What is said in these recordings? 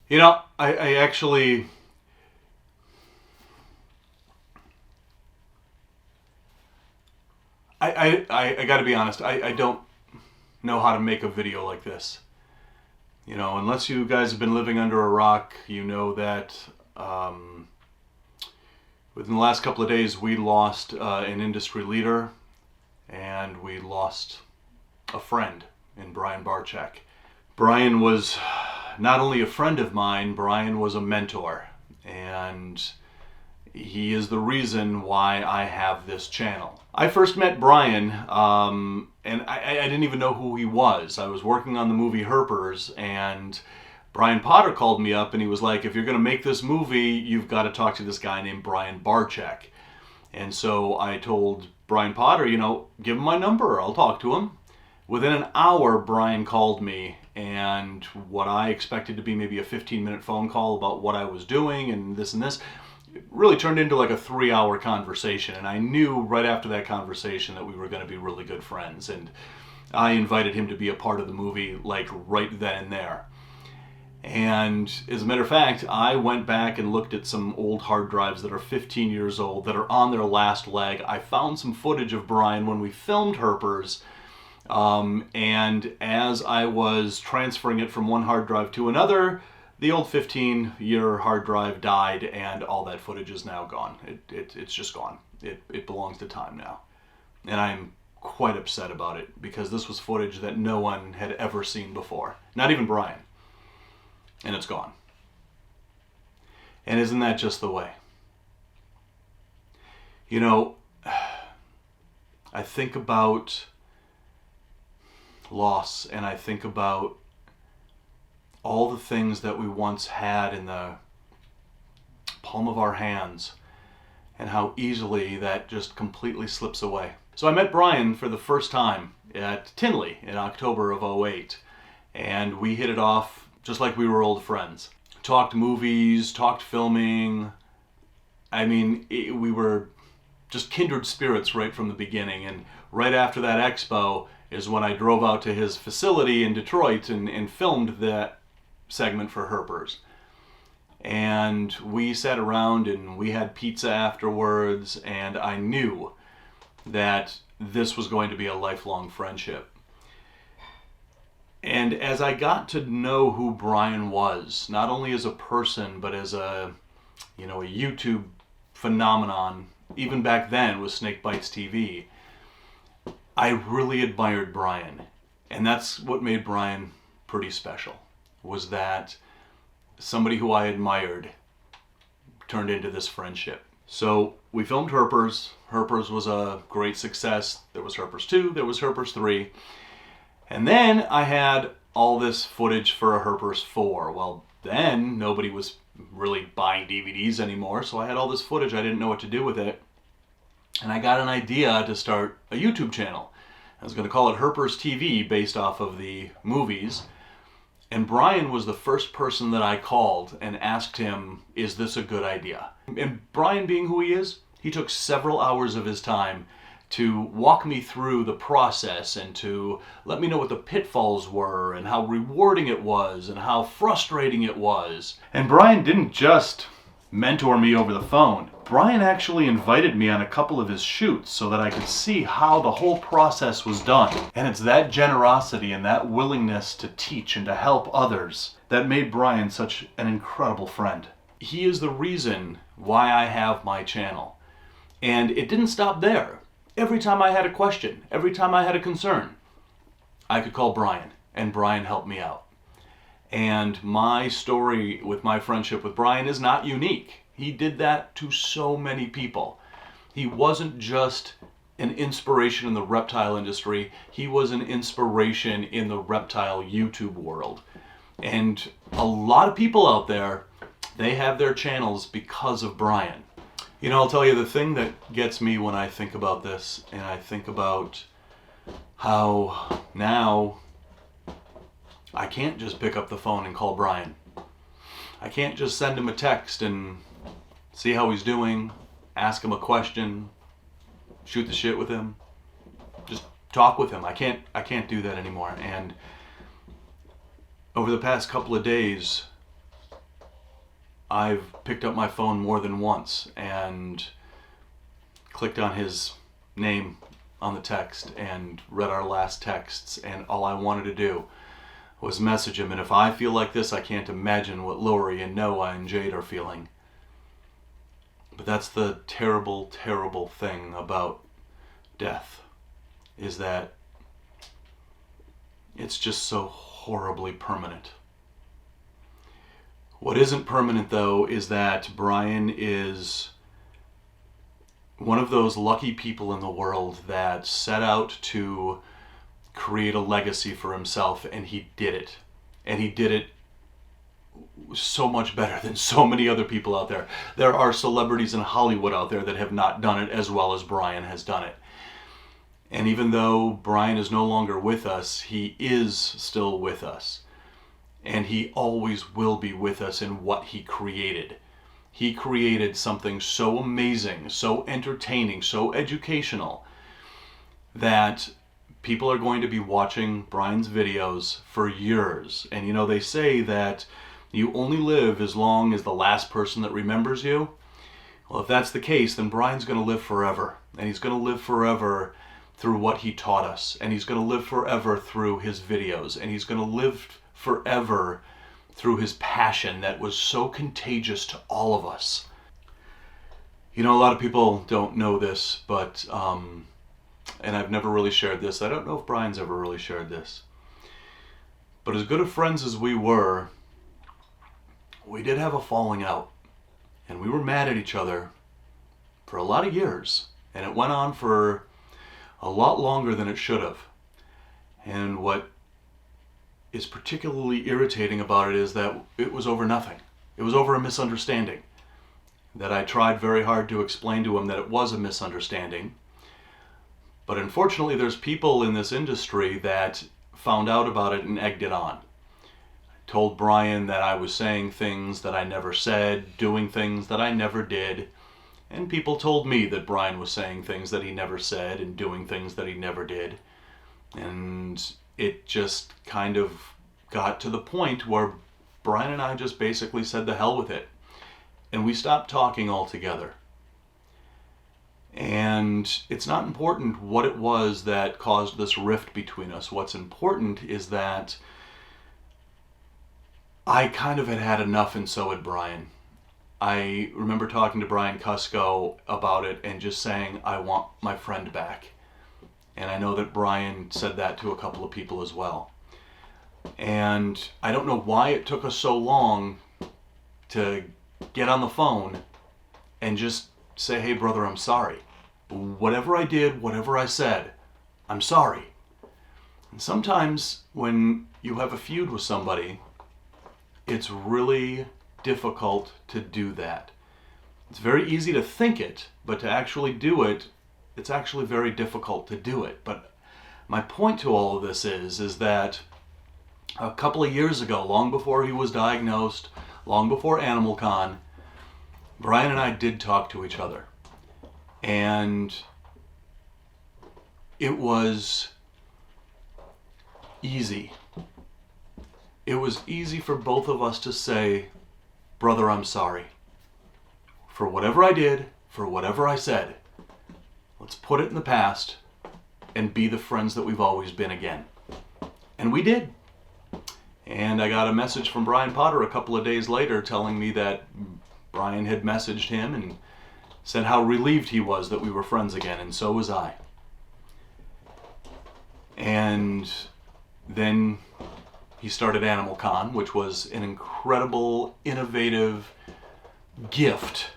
You know, I actually, I got to be honest, I don't know how to make a video like this. You know, unless you guys have been living under a rock, you know that within the last couple of days we lost an industry leader and we lost a friend in Brian Barczyk. Brian was not only a friend of mine, Brian was a mentor, and he is the reason why I have this channel. I first met Brian, and I didn't even know who he was. I was working on the movie Herpers, and Brian Potter called me up and he was like, if you're going to make this movie, you've got to talk to this guy named Brian Barczyk. And so I told Brian Potter, you know, give him my number, I'll talk to him. Within an hour, Brian called me, and what I expected to be maybe a 15-minute phone call about what I was doing and this, it really turned into like a 3-hour conversation. And I knew right after that conversation that we were going to be really good friends. And I invited him to be a part of the movie like right then and there. And as a matter of fact, I went back and looked at some old hard drives that are 15 years old, that are on their last leg. I found some footage of Brian when we filmed Herpers. And as I was transferring it from one hard drive to another, the old 15-year hard drive died, and all that footage is now gone. It's just gone. It belongs to time now. And I'm quite upset about it, because this was footage that no one had ever seen before. Not even Brian. And it's gone. And isn't that just the way? You know, I think about loss, and I think about all the things that we once had in the palm of our hands and how easily that just completely slips away. So I met Brian for the first time at Tinley in October of '08, and we hit it off just like we were old friends. Talked movies, talked filming. I mean, we were just kindred spirits right from the beginning. And right after that expo is when I drove out to his facility in Detroit and filmed that segment for Herpers. And we sat around and we had pizza afterwards, and I knew that this was going to be a lifelong friendship. And as I got to know who Brian was, not only as a person, but as a YouTube phenomenon, even back then with Snake Bites TV, I really admired Brian. And that's what made Brian pretty special, was that somebody who I admired turned into this friendship. So we filmed Herpers. Herpers was a great success. There was Herpers 2, there was Herpers 3. And then I had all this footage for a Herpers 4. Well, then nobody was really buying DVDs anymore, so I had all this footage. I didn't know what to do with it. And I got an idea to start a YouTube channel. I was going to call it Herpers TV, based off of the movies. And Brian was the first person that I called and asked him, is this a good idea? And Brian, being who he is, he took several hours of his time to walk me through the process and to let me know what the pitfalls were and how rewarding it was and how frustrating it was. And Brian didn't just mentor me over the phone. Brian actually invited me on a couple of his shoots so that I could see how the whole process was done. And it's that generosity and that willingness to teach and to help others that made Brian such an incredible friend. He is the reason why I have my channel. And it didn't stop there. Every time I had a question, every time I had a concern, I could call Brian, and Brian helped me out. And my story with my friendship with Brian is not unique. He did that to so many people. He wasn't just an inspiration in the reptile industry, he was an inspiration in the reptile YouTube world. And a lot of people out there, they have their channels because of Brian. You know, I'll tell you, the thing that gets me when I think about this, and I think about how now I can't just pick up the phone and call Brian. I can't just send him a text and see how he's doing, ask him a question, shoot the shit with him, just talk with him. I can't do that anymore. And over the past couple of days, I've picked up my phone more than once and clicked on his name on the text and read our last texts, and all I wanted to do was message him. And if I feel like this, I can't imagine what Lori and Noah and Jade are feeling. But that's the terrible, terrible thing about death, is that it's just so horribly permanent. What isn't permanent, though, is that Brian is one of those lucky people in the world that set out to create a legacy for himself, and he did it. And he did it so much better than so many other people out there. There are celebrities in Hollywood out there that have not done it as well as Brian has done it. And even though Brian is no longer with us, he is still with us. And he always will be with us in what he created. He created something so amazing, so entertaining, so educational, that people are going to be watching Brian's videos for years. And you know, they say that you only live as long as the last person that remembers you. Well, if that's the case, then Brian's going to live forever. And he's going to live forever through what he taught us. And he's going to live forever through his videos. And he's going to live forever through his passion that was so contagious to all of us. You know, a lot of people don't know this, but, and I've never really shared this. I don't know if Brian's ever really shared this. But as good of friends as we were, we did have a falling out. And we were mad at each other for a lot of years. And it went on for a lot longer than it should have. And what is particularly irritating about it is that it was over nothing. It was over a misunderstanding. That I tried very hard to explain to him that it was a misunderstanding. But unfortunately, there's people in this industry that found out about it and egged it on. I told Brian that I was saying things that I never said, doing things that I never did. And people told me that Brian was saying things that he never said and doing things that he never did. And it just kind of got to the point where Brian and I just basically said the hell with it. And we stopped talking altogether. And it's not important what it was that caused this rift between us. What's important is that I kind of had had enough, and so had Brian. I remember talking to Brian Cusco about it and just saying, I want my friend back. And I know that Brian said that to a couple of people as well. And I don't know why it took us so long to get on the phone and just say, hey brother, I'm sorry. Whatever I did, whatever I said, I'm sorry. And sometimes when you have a feud with somebody, it's really difficult to do that. It's very easy to think it, but to actually do it, it's actually very difficult to do it. But my point to all of this is that a couple of years ago, long before he was diagnosed, long before Animal Con, Brian and I did talk to each other. And it was easy. It was easy for both of us to say, brother, I'm sorry. For whatever I did, for whatever I said. Let's put it in the past and be the friends that we've always been again. And we did. And I got a message from Brian Potter a couple of days later telling me that Brian had messaged him and said how relieved he was that we were friends again, and so was I. And then he started Animal Con, which was an incredible, innovative gift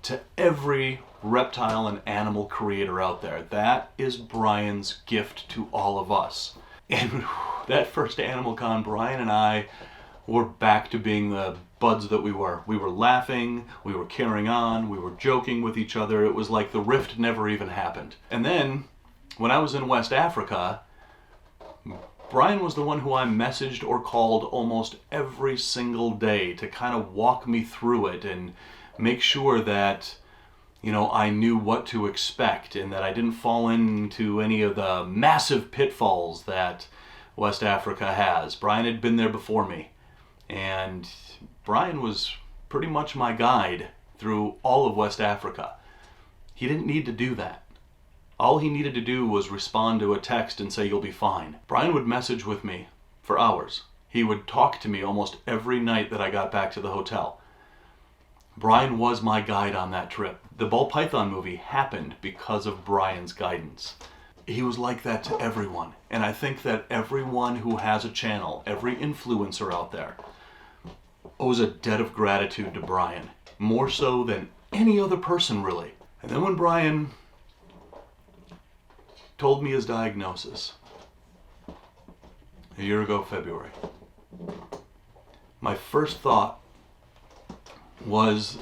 to every reptile and animal creator out there. That is Brian's gift to all of us. And that first Animal Con, Brian and I were back to being the buds that we were. We were laughing, we were carrying on, we were joking with each other. It was like the rift never even happened. And then, when I was in West Africa, Brian was the one who I messaged or called almost every single day to kind of walk me through it and make sure that, you know, I knew what to expect and that I didn't fall into any of the massive pitfalls that West Africa has. Brian had been there before me. And Brian was pretty much my guide through all of West Africa. He didn't need to do that. All he needed to do was respond to a text and say, "You'll be fine." Brian would message with me for hours. He would talk to me almost every night that I got back to the hotel. Brian was my guide on that trip. The Ball Python movie happened because of Brian's guidance. He was like that to everyone. And I think that everyone who has a channel, every influencer out there, owes a debt of gratitude to Brian. More so than any other person, really. And then when Brian told me his diagnosis, a year ago February, my first thought was,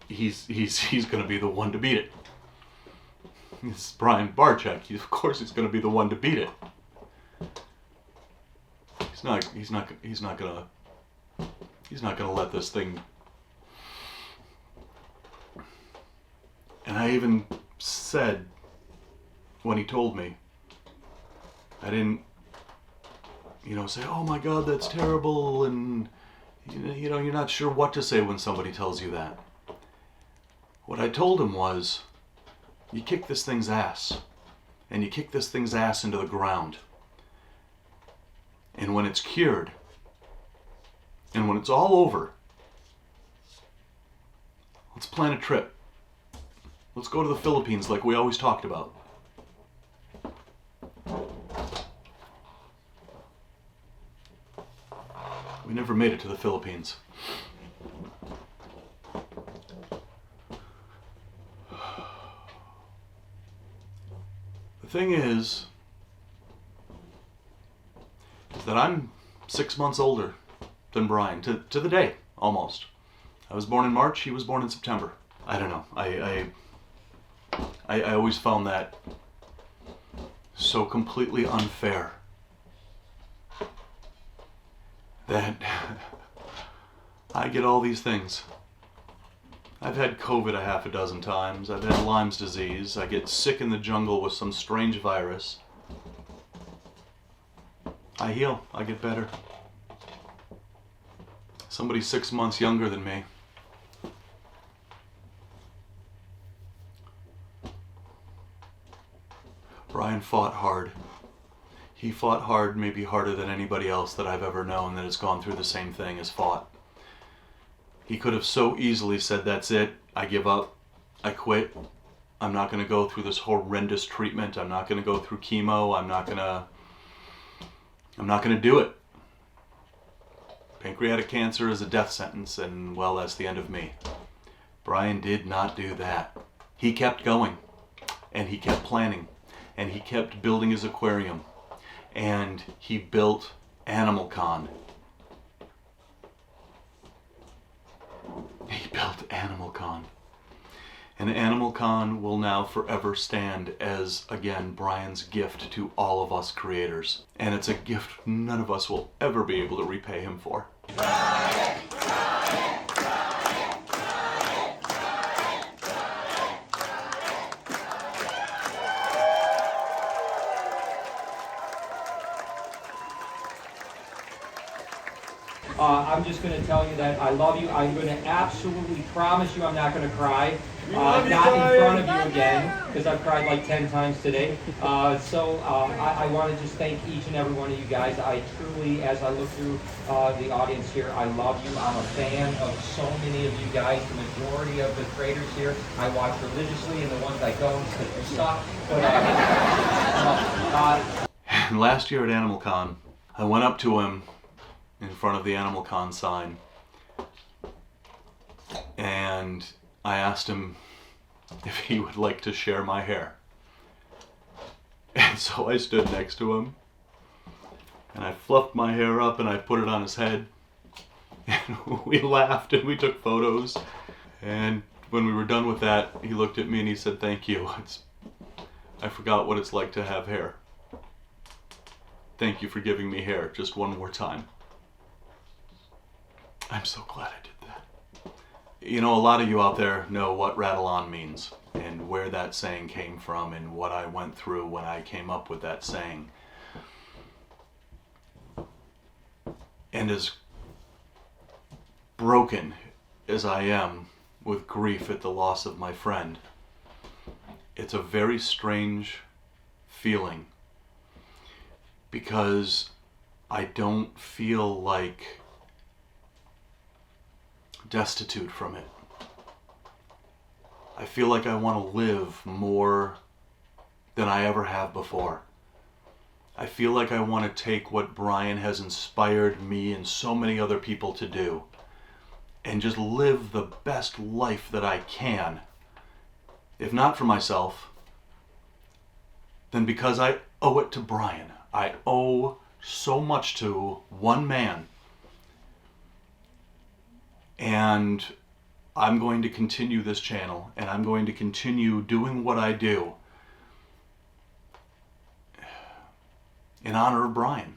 he's going to be the one to beat it. It's Brian Barczyk. Of course he's going to be the one to beat it. He's not going to let this thing. And I even said, when he told me, I didn't, say, "Oh my God, that's terrible," and you're not sure what to say when somebody tells you that. What I told him was, you kick this thing's ass, and you kick this thing's ass into the ground. And when it's cured, and when it's all over, let's plan a trip. Let's go to the Philippines like we always talked about. We never made it to the Philippines. The thing is that I'm 6 months older than Brian, to the day, almost. I was born in March, he was born in September. I don't know. I always found that so completely unfair. That I get all these things. I've had COVID a half a dozen times. I've had Lyme's disease. I get sick in the jungle with some strange virus. I heal. I get better. Somebody 6 months younger than me. Brian fought hard. He fought hard, maybe harder than anybody else that I've ever known that has gone through the same thing as fought. He could have so easily said, "That's it, I give up, I quit. I'm not going to go through this horrendous treatment. I'm not going to go through chemo. I'm not going to do it. Pancreatic cancer is a death sentence, and well, that's the end of me." Brian did not do that. He kept going, and he kept planning, and he kept building his aquarium, and he built Animal Con. He built Animal Con. And Animal Con will now forever stand as, again, Brian's gift to all of us creators. And it's a gift none of us will ever be able to repay him for. I'm just going to tell you that I love you. I'm going to absolutely promise you I'm not going to cry. Not in front of you again, because I've cried like 10 times today. I want to just thank each and every one of you guys. I truly, as I look through the audience here, I love you. I'm a fan of so many of you guys. The majority of the creators here I watch religiously, and the ones I don't because you suck. And last year at Animal Con, I went up to him in front of the Animal Con sign, and I asked him if he would like to share my hair. And so I stood next to him, and I fluffed my hair up and I put it on his head, and we laughed and we took photos. And when we were done with that, he looked at me and he said, "Thank you. I forgot what it's like to have hair. Thank you for giving me hair just one more time." I'm so glad I did that. You know, a lot of you out there know what rattle on means and where that saying came from and what I went through when I came up with that saying. And as broken as I am with grief at the loss of my friend, it's a very strange feeling because I don't feel like destitute from it. I feel like I want to live more than I ever have before. I feel like I want to take what Brian has inspired me and so many other people to do and just live the best life that I can. If not for myself, then because I owe it to Brian. I owe so much to one man. And I'm going to continue this channel, and I'm going to continue doing what I do in honor of Brian.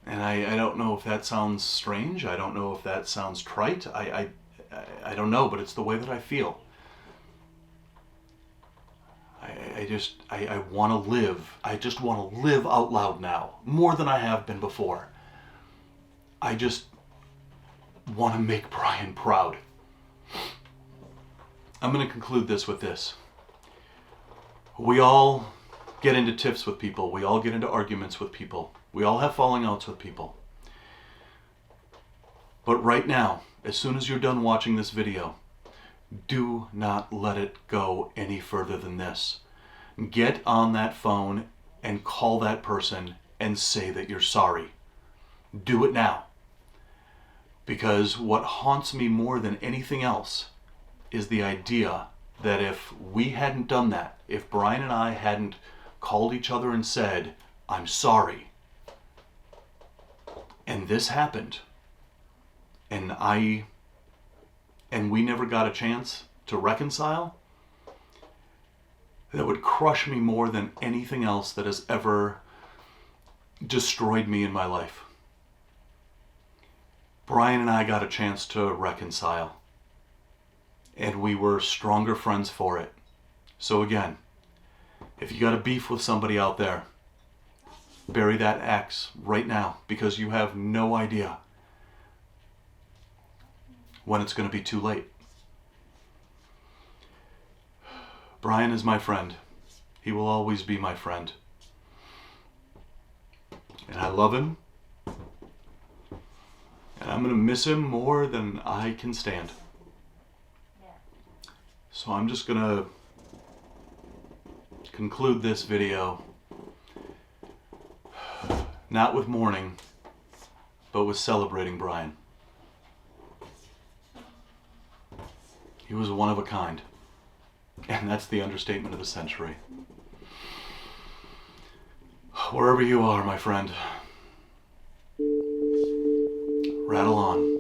And I don't know if that sounds strange. I don't know if that sounds trite. I don't know, but it's the way that I feel. I want to live. I just want to live out loud now, more than I have been before. I just want to make Brian proud. I'm going to conclude this with this. We all get into tiffs with people. We all get into arguments with people. We all have falling outs with people. But right now, as soon as you're done watching this video, do not let it go any further than this. Get on that phone and call that person and say that you're sorry. Do it now. Because what haunts me more than anything else is the idea that if we hadn't done that, if Brian and I hadn't called each other and said, I'm sorry, and this happened, and we never got a chance to reconcile, that would crush me more than anything else that has ever destroyed me in my life. Brian and I got a chance to reconcile, and we were stronger friends for it. So again, if you got a beef with somebody out there, bury that axe right now, because you have no idea when it's going to be too late. Brian is my friend. He will always be my friend. And I love him. And I'm going to miss him more than I can stand. So I'm just going to conclude this video, not with mourning, but with celebrating Brian. He was one of a kind. And that's the understatement of the century. Wherever you are, my friend, rattle on.